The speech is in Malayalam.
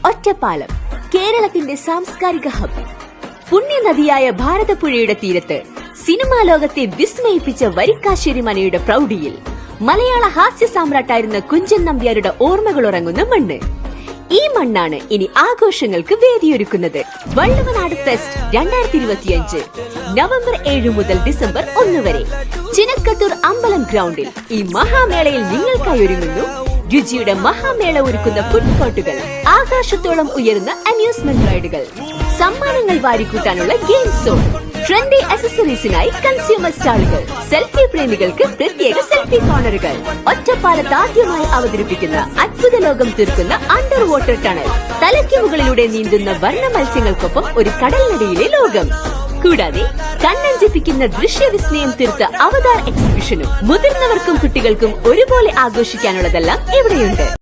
ഒറ്റപ്പാലം കേരളത്തിന്റെ സാംസ്കാരിക ഹബ്. പുണ്യനദിയായ ഭാരതപ്പുഴയുടെ തീരത്ത് സിനിമാ ലോകത്തെ വിസ്മയിപ്പിച്ച വരിക്കാശ്ശേരി മനയുടെ പ്രൗഢിയിൽ മലയാള ഹാസ്യ സാമ്രാട്ടായിരുന്ന കുഞ്ചൻ നമ്പ്യാരുടെ ഓർമ്മകൾ ഉറങ്ങുന്ന മണ്ണ്. ഈ മണ്ണാണ് ഇനി ആഘോഷങ്ങൾക്ക് വേദിയൊരുക്കുന്നത്. വള്ളുവനാട് ഫെസ്റ്റ് 2025 നവംബർ 7 മുതൽ ഡിസംബർ 1 വരെ ചിനക്കത്തൂർ അമ്പലം ഗ്രൗണ്ടിൽ. ഈ മഹാമേളയിൽ നിങ്ങൾക്കായി ഒരുങ്ങുന്നു രുചിയുടെ മഹാമേള ഒരുക്കുന്ന ഫുഡ് കോർട്ടുകൾ, ആകാശത്തോളം ഉയരുന്ന അമ്യൂസ്മെന്റ് റൈഡുകൾ, സമ്മാനങ്ങൾ വാരിക്കൂട്ടാനുള്ള ഗെയിം സോൺ, ട്രെൻഡി അക്സസറീസിനായി കൺസ്യൂമർ സ്റ്റാളുകൾ, സെൽഫി പ്രേമികൾക്ക് പ്രത്യേക സെൽഫി കോർണറുകൾ, ഒറ്റപ്പാലത്ത് ആദ്യമായി അവതരിപ്പിക്കുന്ന അത്ഭുത ലോകം തീർക്കുന്ന അണ്ടർ വാട്ടർ ടണൽ, തലയ്ക്ക് മുകളിലൂടെ നീന്തുന്ന വർണ്ണ മത്സ്യങ്ങൾക്കൊപ്പം ഒരു കടൽനടിയിലെ ലോകം, കൂടാതെ കണ്ണഞ്ചിപ്പിക്കുന്ന ദൃശ്യവിസ്മയം തീർത്ത അവതാർ എക്സിബിഷനും. മുതിർന്നവർക്കും കുട്ടികൾക്കും ഒരുപോലെ ആഘോഷിക്കാനുള്ളതെല്ലാം ഇവിടെയുണ്ട്.